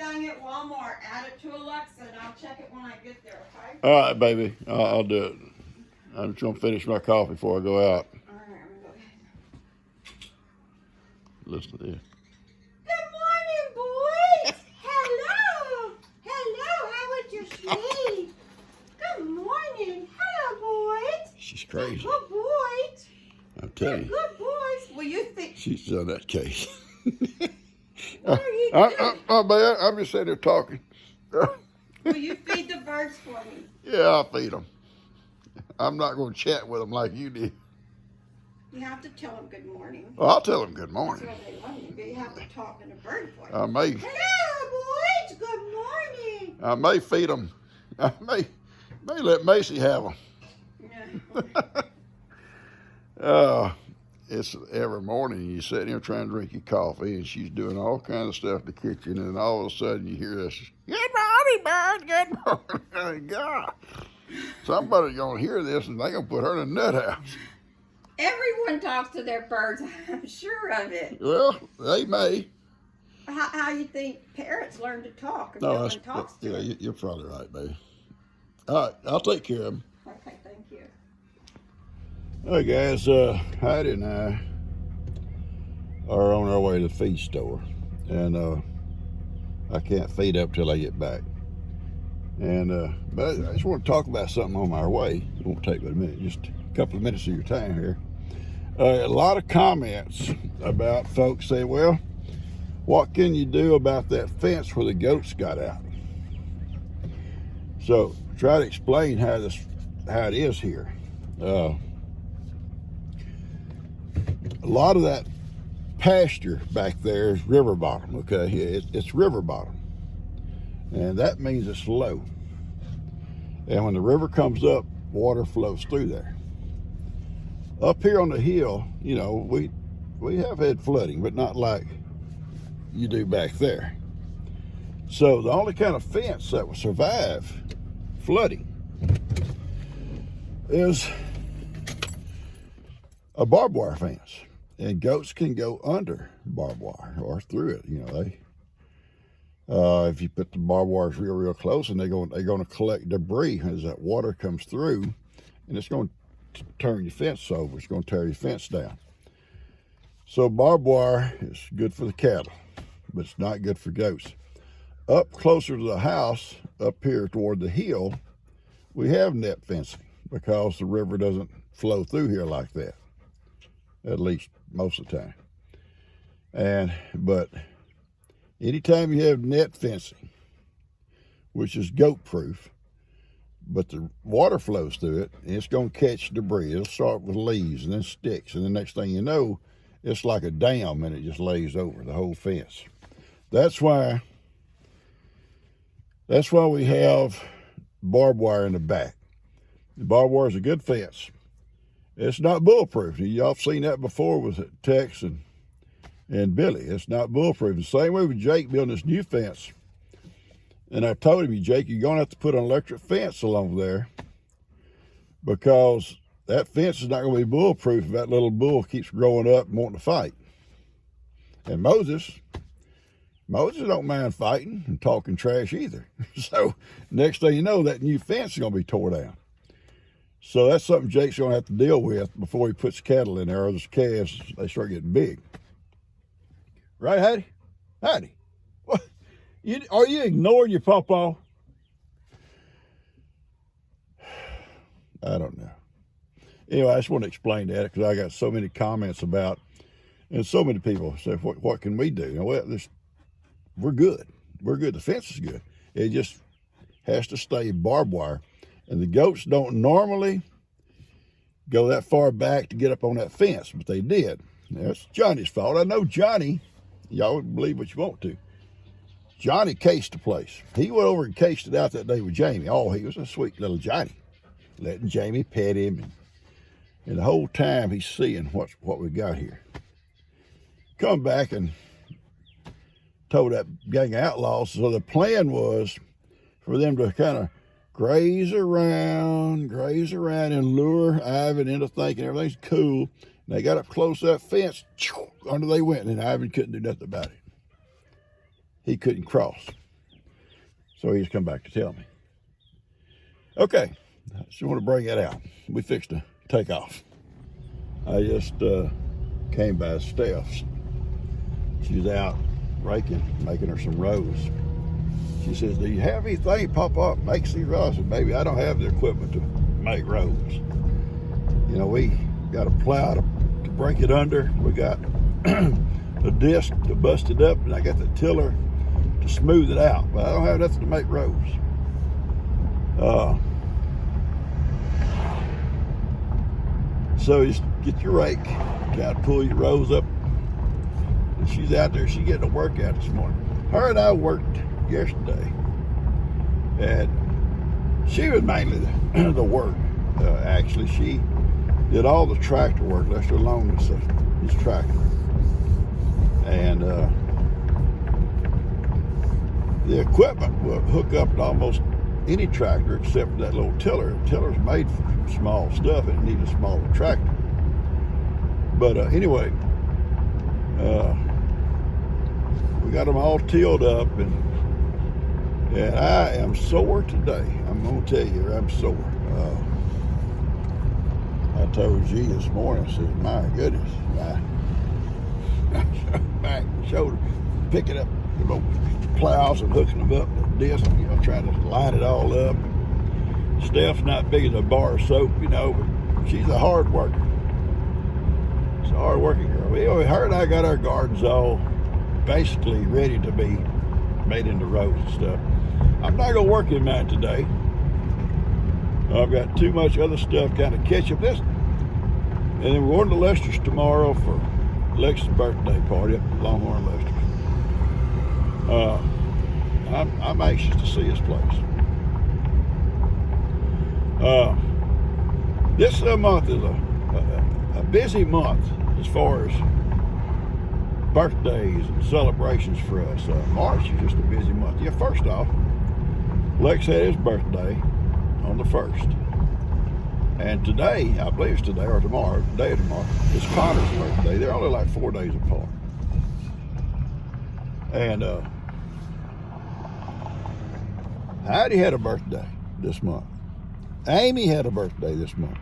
everything at Walmart. Add it to Alexa, and I'll check it when I get there. Okay? All right, baby. I'll do it. I'm just gonna finish my coffee before I go out. All right, I'm gonna go ahead. Listen to this. Good morning, boys. Hello. Hello. How was your sleep? Good morning. Hello, boys. She's crazy. Good boys. I'm telling you. Good boys. Well, you think? She's done that case. What are you doing? Oh, man, I'm just sitting there talking. Will you feed the birds for me? Yeah, I'll feed them. I'm not going to chat with them like you did. You have to tell them good morning. Well, I'll tell them good That's morning. what they love you, but you have to talk in a bird voice. I may Hello, boys. Good morning. I may feed them. I may let Macy have them. Yeah. It's every morning you sit here trying to drink your coffee, and she's doing all kinds of stuff in the kitchen, and all of a sudden you hear this, "Good morning, bird. Good morning." God, somebody's gonna hear this, and they're gonna put her in the nut house. Everyone talks to their birds. I'm sure of it. Well, they may. How you think parrots learn to talk if no No, one talks to them? you're probably right, baby. All right, I'll take care of them. Okay, thank you. All right, guys. Heidi and I are on our way to the feed store, and I can't feed up till I get back. And but I just want to talk about something on our way. It won't take but a minute, just a couple of minutes of your time here. A lot of comments about folks say, "Well, what can you do about that fence where the goats got out?" So try to explain how it is here. A lot of that pasture back there is river bottom. Okay, it's river bottom, and that means it's low. And when the river comes up, water flows through there. Up here on the hill, you know, we have had flooding, but not like you do back there. So the only kind of fence that will survive flooding is a barbed wire fence, and goats can go under barbed wire or through it. You know, if you put the barbed wires real close, and they're going to collect debris as that water comes through, and it's going to turn your fence over. It's going to tear your fence down. So barbed wire is good for the cattle, but it's not good for goats. Up closer to the house, up here toward the hill, we have net fencing because the river doesn't flow through here like that, at least most of the time. But anytime you have net fencing, which is goat proof, but the water flows through it, and it's going to catch debris. It'll start with leaves and then sticks, and the next thing you know, it's like a dam, and it just lays over the whole fence. That's why we have barbed wire in the back. The barbed wire is a good fence. It's not bulletproof. Y'all have seen that before with Tex and Billy. It's not bulletproof. The same way with Jake building this new fence. And I told him, Jake, you're going to have to put an electric fence along there, because that fence is not going to be bulletproof if that little bull keeps growing up and wanting to fight. And Moses don't mind fighting and talking trash either. So next thing you know, that new fence is going to be tore down. So that's something Jake's going to have to deal with before he puts cattle in there, or those calves, they start getting big. Right, Heidi? Heidi, what? Are you ignoring your pawpaw? I don't know. Anyway, I just want to explain that because I got so many comments about, and so many people say, what can we do? Well, we're good. We're good. The fence is good. It just has to stay barbed wire. And the goats don't normally go that far back to get up on that fence, but they did. That's Johnny's fault. I know Johnny, y'all believe what you want to. Johnny cased the place. He went over and cased it out that day with Jamie. Oh, he was a sweet little Johnny, letting Jamie pet him. And the whole time he's seeing what we got here. Come back and told that gang of outlaws. So the plan was for them to kind of graze around and lure Ivan into thinking everything's cool. And they got up close to that fence, under they went, and Ivan couldn't do nothing about it. He couldn't cross. So he's come back to tell me. Okay, I just want to bring that out. We fixed to take off. I just came by Steph's. She's out raking, making her some rows. She says, do you have anything pop up, makes these rows? I said, baby, I don't have the equipment to make rows. You know, we got a plow to break it under. We got a disc to bust it up, and I got the tiller to smooth it out. But I don't have nothing to make rows. So you just get your rake, got to pull your rows up. And she's out there, she getting a workout this morning. Her and I worked yesterday, and she was mainly the work. Actually, she did all the tractor work, left alone this tractor. And the equipment will hook up to almost any tractor except for that little tiller. The tiller's made for small stuff, and it needs a smaller tractor. But anyway, we got them all tilled up, and I am sore today. I'm going to tell you, I'm sore. I told G this morning, I said, my goodness, my back and shoulder, picking up the little plows and hooking them up to the disc, you know, trying to line it all up. Steph's not big as a bar of soap, you know, but she's a hard worker. She's a hard working girl. Anyway, her and I got our gardens all basically ready to be made into rows and stuff. I'm not going to work in mine today. I've got too much other stuff kind of catch up this. And then we're going to Lester's tomorrow for Lex's birthday party up at Longhorn Lester's. I'm anxious to see this place. This month is a busy month as far as birthdays and celebrations for us. March is just a busy month. Yeah, first off, Lex had his birthday on the 1st. And today, I believe it's today or tomorrow, today or tomorrow, it's Connor's birthday. They're only like 4 days apart. And Heidi had a birthday this month. Amy had a birthday this month.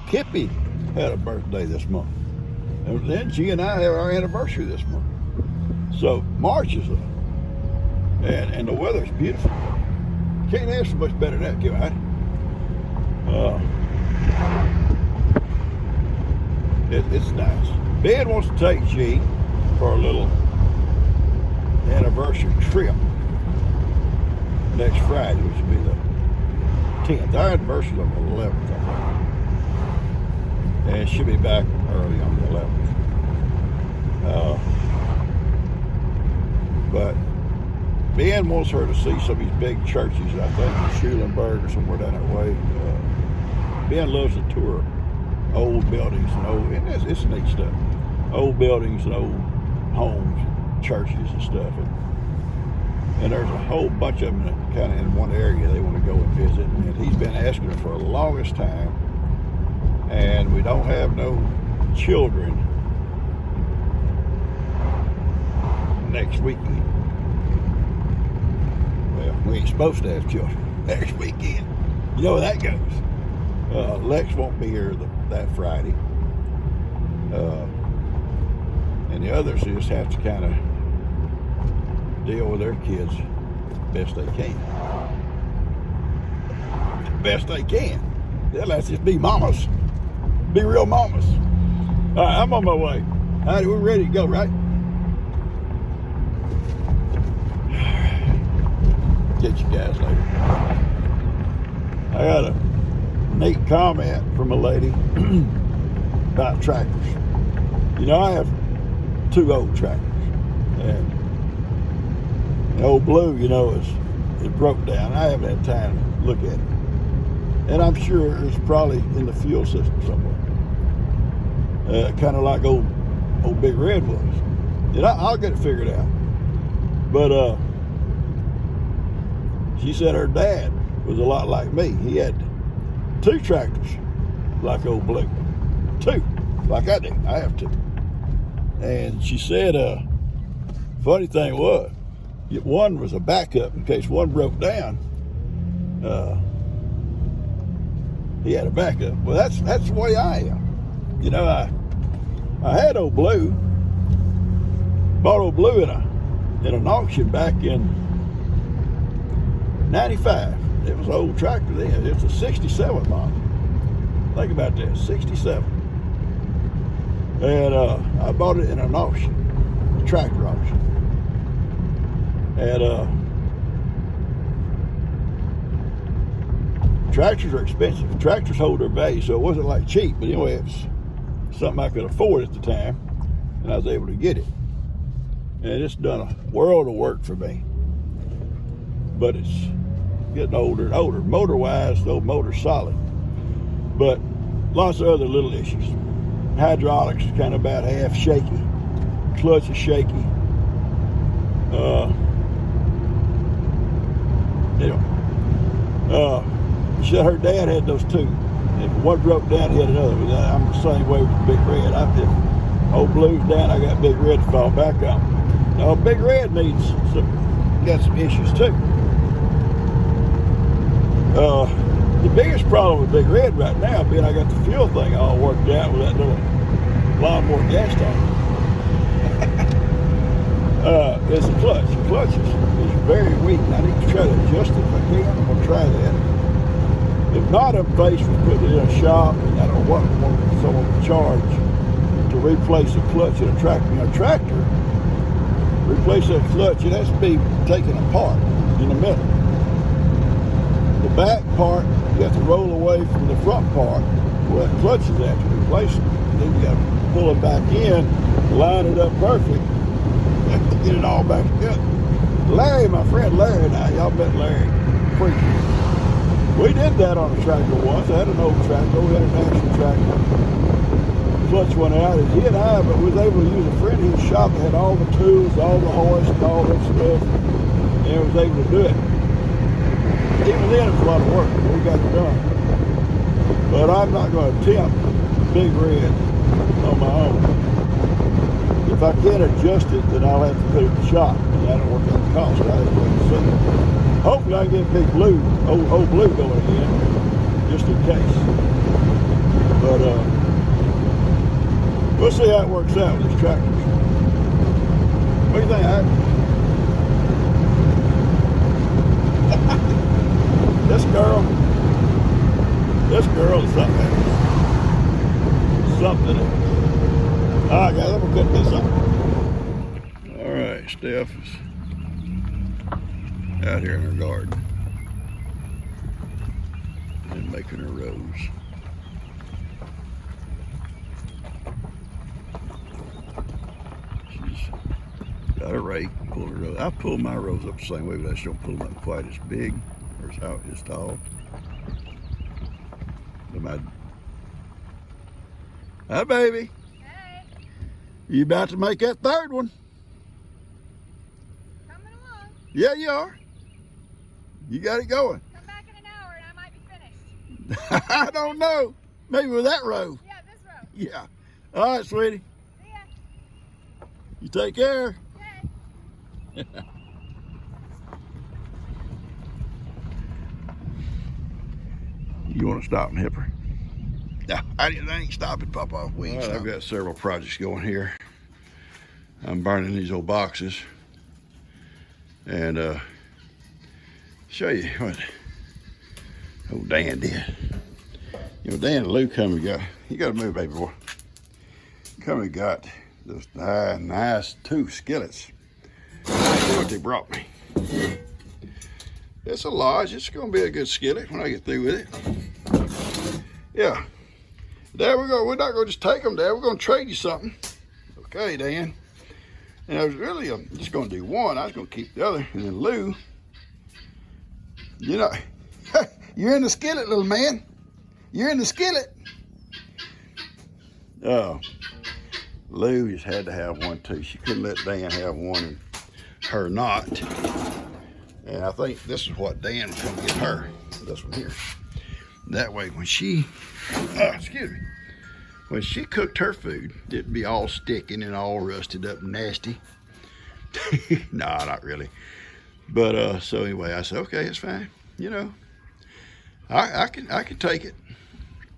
Kippy had a birthday this month. And then she and I have our anniversary this month. So March is up. And the weather's beautiful. Can't have so much better than that, can I? It's nice. Ben wants to take G for a little anniversary trip next Friday, which will be the 10th. Our anniversary on the 11th, I think. And she'll be back early on the 11th. But Ben wants her to see some of these big churches, I think, in Schulenburg or somewhere down that way. Ben loves to tour old buildings and it's neat stuff. Old buildings and old homes, churches and stuff. And there's a whole bunch of them kind of in one area they want to go and visit. And he's been asking her for the longest time. And we don't have no children next weekend. Well, we ain't supposed to have children next weekend. You know where that goes. Lex won't be here that Friday. And the others just have to kind of deal with their kids best they can. Best they can. They'll have to just be mamas. Be real mamas. All right, I'm on my way. All right, we're ready to go, right? Get you guys later. I got a neat comment from a lady about tractors. You know, I have 2 old tractors, and the old Blue, you know, it broke down. I haven't had time to look at it, and I'm sure it's probably in the fuel system somewhere, kind of like old Big Red was. And I'll get it figured out. But she said her dad was a lot like me. He had 2 tractors like old Blue. 2, like I do. I have 2. And she said, funny thing was, one was a backup in case one broke down. He had a backup. Well, that's the way I am. You know, I had Old Blue, bought Old Blue in an auction back in '95. It was an old tractor then. It's a '67 model. Think about that, '67. And I bought it in an auction, a tractor auction. And tractors are expensive. Tractors hold their value, so it wasn't like cheap. But anyway, it was something I could afford at the time, and I was able to get it. And it's done a world of work for me. But it's getting older and older. Motor-wise, the old motor's solid. But lots of other little issues. Hydraulics is kind of about half shaky. Clutch is shaky. She said her dad had those too. If one broke down, he had another. But I'm the same way with the Big Red. If Old Blue's down, I got Big Red to fall back on. Now, Big Red got some issues too. The biggest problem with Big Red right now, being I got the fuel thing all worked out with that little lawnmower gas tank, is the clutch. The clutch is very weak, and I need to try to adjust it if I can. I'm going to try that. If not, I'm faced with putting it in a shop, and I don't want someone to charge to replace a clutch in a tractor. In a tractor, replace that clutch, it has to be taken apart in the middle. The back part, you have to roll away from the front part where that clutch is at to replace it. And then you got to pull it back in, line it up perfect, and get it all back together. Larry, my friend Larry and I, y'all met Larry Freaky. We did that on a tractor once. I had an old tractor, we had an action tractor. The clutch went out, and he and I, but we was able to use a friend in his shop that had all the tools, all the hoist, and all that stuff, and was able to do it. Even then, it was a lot of work, but we got it done. But I'm not going to attempt Big Red on my own. If I can't adjust it, then I'll have to put it in the shop, and that'll work out the cost. I have to wait and see. Hopefully, I can get Big Blue, old Blue going again, just in case. But we'll see how it works out with these tractors. What do you think, Ivy? This girl is something else. Something else. All right, guys, I'm gonna cut this off. All right, Steph is out here in her garden and making her rows. She's got a rake, pull her rows. I pull my rows up the same way, but I just don't pull them up quite as big or as tall. Hi, baby. Hey. You about to make that third one? Coming along. Yeah, you are. You got it going. Come back in an hour and I might be finished. I don't know. Maybe with that row. Yeah, this row. Yeah. All right, sweetie. See ya. You take care. Okay. You want to stop and help her? No, I ain't stopping, Papa. We ain't stopping. I've got several projects going here. I'm burning these old boxes. And show you what old Dan did. You know, Dan and Lou come and got, you got to move, baby boy. Come and got those nice 2 skillets. See what they brought me. It's a large. It's going to be a good skillet when I get through with it. Yeah. There we go. We're not going to just take them there. We're going to trade you something. Okay, Dan. And I was really just going to do one. I was going to keep the other. And then Lou, you know, you're in the skillet, little man. You're in the skillet. Oh, Lou just had to have one too. She couldn't let Dan have one and her not. And I think this is what Dan was going to get her. This one here. That way when she, excuse me, when she cooked her food, it'd be all sticking and all rusted up and nasty. No, not really. But so anyway, I said, okay, it's fine. You know, I can take it.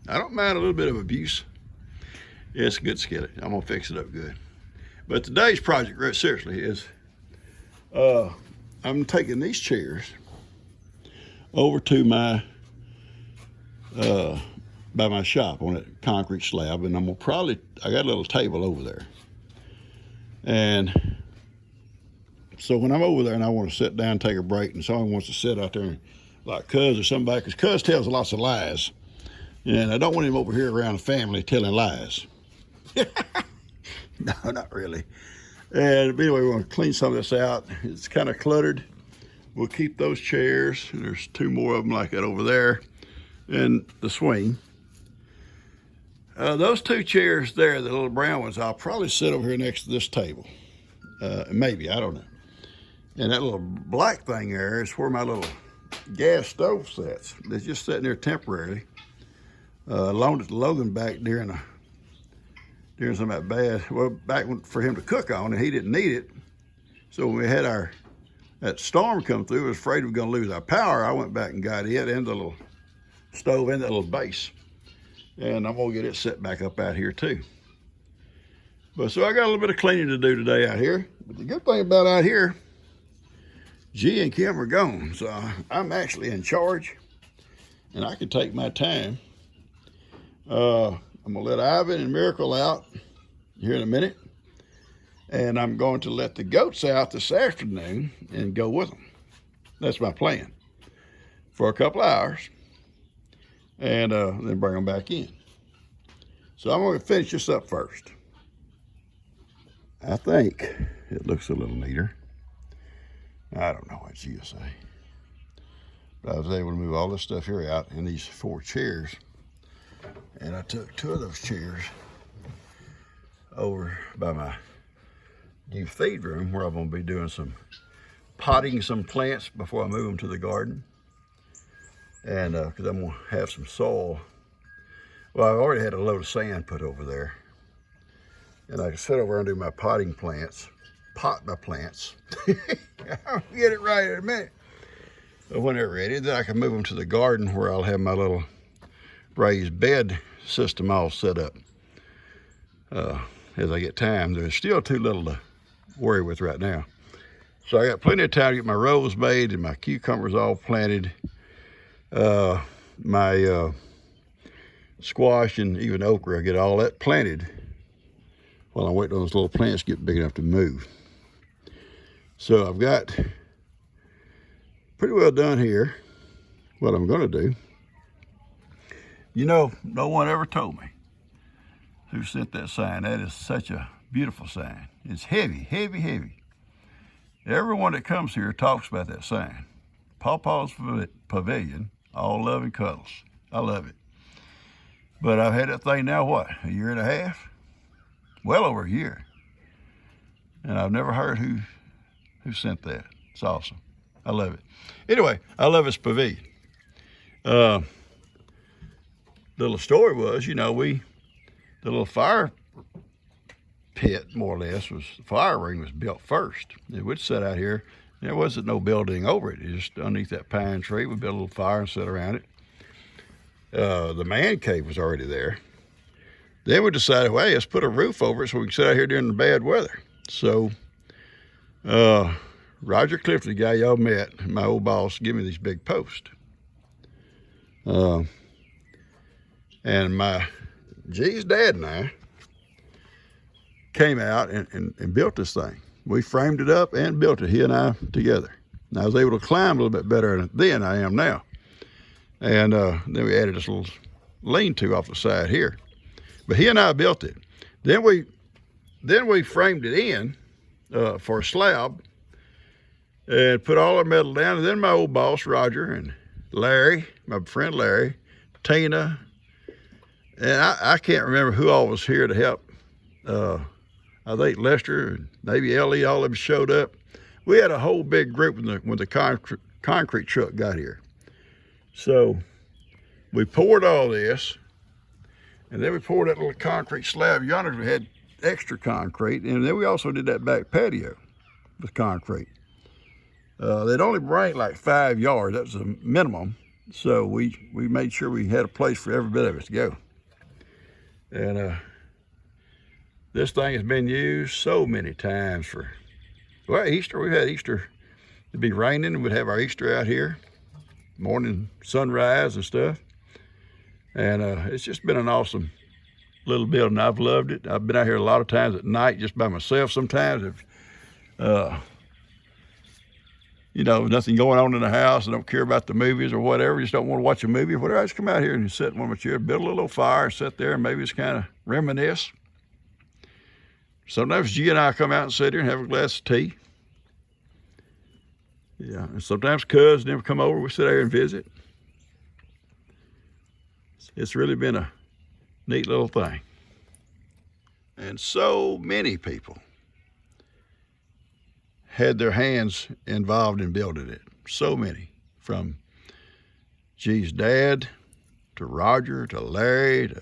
I don't mind a little bit of abuse. It's a good skillet. I'm gonna fix it up good. But today's project, right, seriously, is I'm taking these chairs over to my by my shop on that concrete slab, and I'm gonna probably, I got a little table over there, and so when I'm over there and I want to sit down, take a break, and someone wants to sit out there and, like Cuz or somebody, because Cuz tells lots of lies, and I don't want him over here around the family telling lies. No, not really. And anyway, we're gonna clean some of this out. It's kind of cluttered. We'll keep those chairs. There's two more of them like that over there, and the swing. Those two chairs there, the little brown ones, I'll probably sit over here next to this table. Maybe, I don't know. And that little black thing there is where my little gas stove sits. It's just sitting there temporarily. Loaned it to Logan back during some of that bad, well, back for him to cook on, and he didn't need it. So when we had that storm come through, I was afraid we were gonna lose our power. I went back and got it and the little stove and that little base. And I'm gonna get it set back up out here too. But so I got a little bit of cleaning to do today out here. But the good thing about out here, G and Kim are gone. So I'm actually in charge and I can take my time. I'm gonna let Ivan and Miracle out here in a minute. And I'm going to let the goats out this afternoon and go with them. That's my plan for a couple of hours. And then bring them back in. So I'm going to finish this up first. I think it looks a little neater. I don't know what you say. But I was able to move all this stuff here out in these 4 chairs. And I took 2 of those chairs over by my new feed room where I'm going to be doing some potting some plants before I move them to the garden. And because I'm going to have some soil. Well, I've already had a load of sand put over there. And I can sit over and do my potting plants. Pot my plants. I'll get it right in a minute. But when they're ready, then I can move them to the garden where I'll have my little raised bed system all set up. As I get time, there's still too little to worry with right now. So I got plenty of time to get my rows made and my cucumbers all planted. My squash and even okra, I get all that planted while I'm waiting on those little plants to get big enough to move. So I've got pretty well done here what I'm gonna do. You know, no one ever told me who sent that sign. That is such a beautiful sign. It's heavy, heavy, heavy. Everyone that comes here talks about that sign. Pawpaw's Pavilion, all love and cuddles. I love it. But I've had that thing now, what, a year and a half? Well over a year. And I've never heard who sent that. It's awesome. I love it. Anyway, I love its pavilion. Little story was, you know, the little fire pit, more or less, the fire ring was built first. It would sit out here. There wasn't no building over it. It just underneath that pine tree, we built a little fire and sit around it. The man cave was already there. Then we decided, well, hey, let's put a roof over it so we can sit out here during the bad weather. So Roger Clifton, the guy y'all met, my old boss, gave me these big posts. And my G's dad and I came out and built this thing. We framed it up and built it, he and I together. And I was able to climb a little bit better than I am now. And then we added this little lean-to off the side here. But he and I built it. Then we framed it in for a slab and put all our metal down. And then my old boss, Roger, and Larry, my friend Larry, Tina, and I can't remember who all was here to help. I think Lester and maybe Ellie, all of them showed up. We had a whole big group when the concrete truck got here. So we poured all this, and then we poured that little concrete slab yonder. We had extra concrete, and then we also did that back patio. with concrete. They'd only bring like 5 yards. That was a minimum. So we made sure we had a place for every bit of it to go. And this thing has been used so many times for, well, Easter. We've had Easter. It'd be raining and we'd have our Easter out here, morning sunrise and stuff. And it's just been an awesome little building. I've loved it. I've been out here a lot of times at night just by myself sometimes. If, you know, nothing going on in the house. I don't care about the movies or whatever. Just don't want to watch a movie or whatever. I just come out here and sit in one of my chairs, build a little fire, and sit there and maybe just kind of reminisce. Sometimes G and I come out and sit here and have a glass of tea. Yeah, and sometimes cuz never come over. We sit there and visit. It's really been a neat little thing. And so many people had their hands involved in building it. So many, from G's dad to Roger to Larry to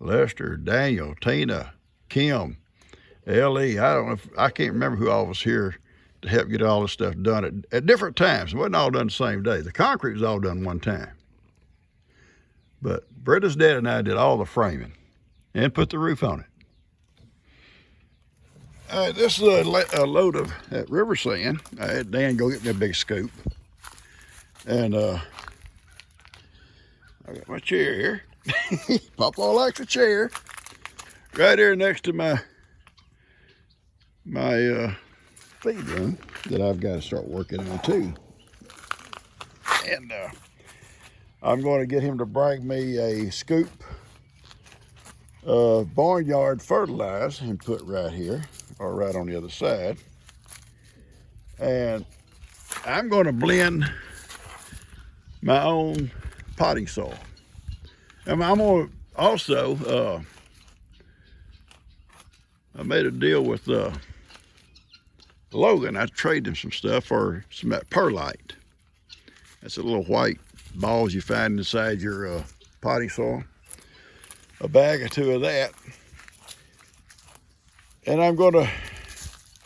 Lester, Daniel, Tina, Kim, Ellie. I can't remember who all was here to help get all this stuff done at different times. It wasn't all done the same day. The concrete was all done one time. But Britta's dad and I did all the framing and put the roof on it. This is a load of river sand. I had Dan go get me a big scoop. And I got my chair here. Papa likes a chair. Right here next to my feed room that I've got to start working on too. And I'm going to get him to bring me a scoop of barnyard fertilizer and put right here, or right on the other side. And I'm going to blend my own potting soil. And I'm going to also, I made a deal with Logan. I traded him some stuff for some of that perlite. That's a little white balls you find inside your potting soil. A bag or two of that. And I'm going to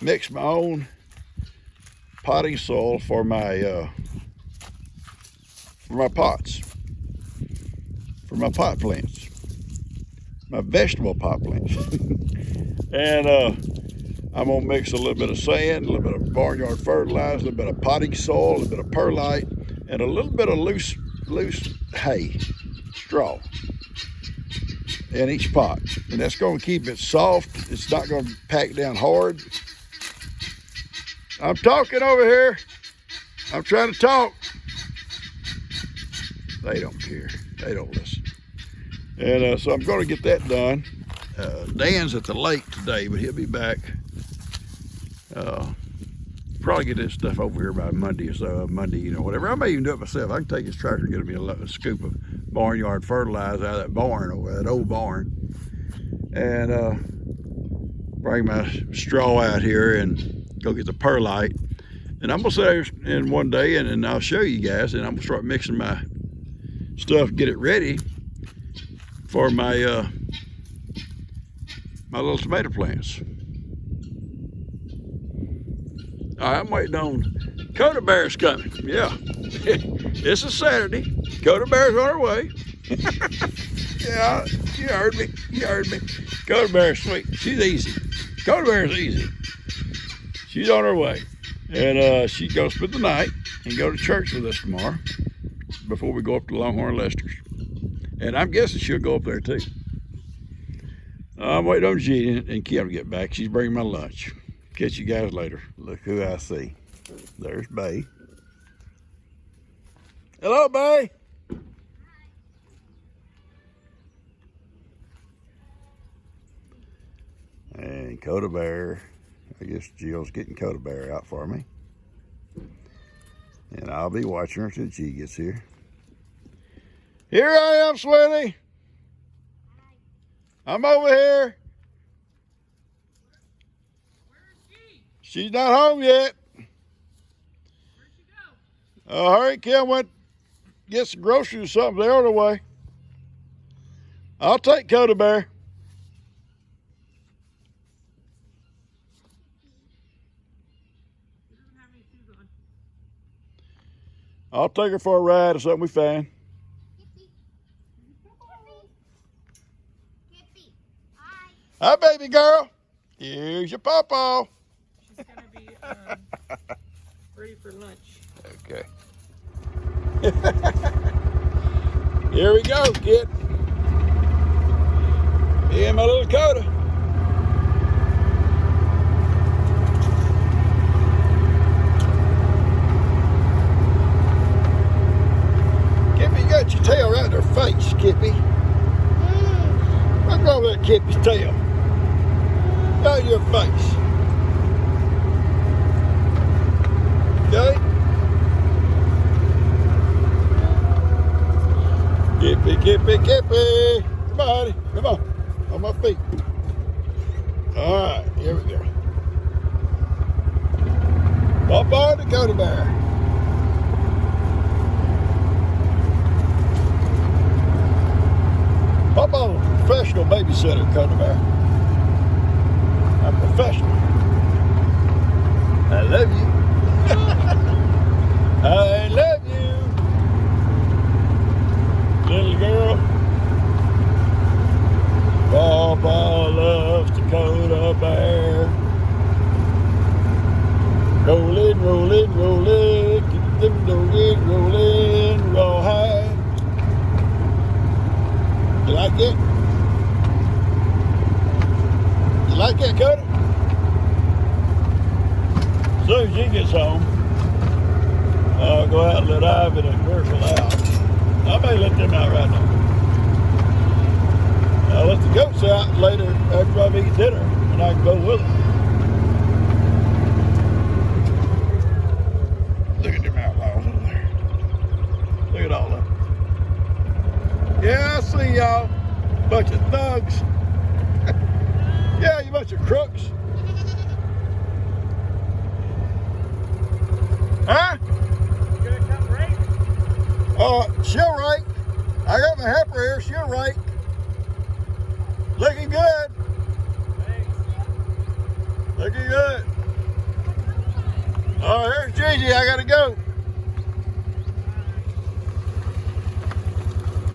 mix my own potting soil for my pots, for my pot plants, my vegetable pot plants. And I'm gonna mix a little bit of sand, a little bit of barnyard fertilizer, a little bit of potting soil, a little bit of perlite, and a little bit of loose hay, straw, in each pot. And that's gonna keep it soft. It's not gonna pack down hard. I'm talking over here. I'm trying to talk. They don't care. They don't listen. And so I'm gonna get that done. Dan's at the lake today, but he'll be back. Probably get this stuff over here by Monday or so, you know, whatever. I may even do it myself. I can take his tractor and get me a scoop of barnyard fertilizer out of that barn over that old barn, and bring my straw out here and go get the perlite. And I'm gonna sit there in one day and I'll show you guys, and I'm gonna start mixing my stuff, get it ready for my my little tomato plants. All right, I'm waiting on Coda Bear's coming. Yeah, this is Saturday. Coda Bear's on her way. Yeah, you heard me. You heard me. Coda Bear's sweet. She's easy. Coda Bear's easy. She's on her way, and she's gonna spend the night and go to church with us tomorrow before we go up to Longhorn Lester's. And I'm guessing she'll go up there too. I'm waiting on Jeannie and Kim to get back. She's bringing my lunch. Catch you guys later. Look who I see. There's Bay. Hello, Bay. And Coda Bear. I guess Jill's getting Coda Bear out for me. And I'll be watching her till G gets here. Here I am, sweetie. I'm over here. She's not home yet. Where'd she go? Hurry, Kim went get some groceries or something. They're on the way. I'll take Coda Bear. I'll take her for a ride or something we find. Hi, baby girl. Here's your pawpaw. She's gonna be ready for lunch. Okay. Here we go, kid. Me and my little Coda. Kippy, you got your tail right in her face, Kippy. What's wrong with that Kippy's tail? Right in your face. Okay? Kippy, Kippy, Kippy. Come on, honey. Come on. On my feet. All right, here we go. Pawpaw and Dakota Bear. Pawpaw's a professional babysitter, Dakota Bear. I'm professional. I love you. I love you. Little girl. Pawpaw loves Dakota Bear. Rollin', rollin', rollin', keep them doggos rollin', rawhide. You like it? You like that, Coda? As soon as she gets home, I'll go out and let Ivan and Virgil out. I may let them out right now. I'll let the goats out later after I've eaten dinner, and I can go with them. Look at them outlaws over there. Look at all of them. Yeah, I see y'all. Bunch of thugs. Yeah, you bunch of crooks. Huh? You gonna come rake? She'll rake. I got my heifer here. She'll rake. Looking good. Thanks. Looking good. Oh, here's Gigi. I gotta go.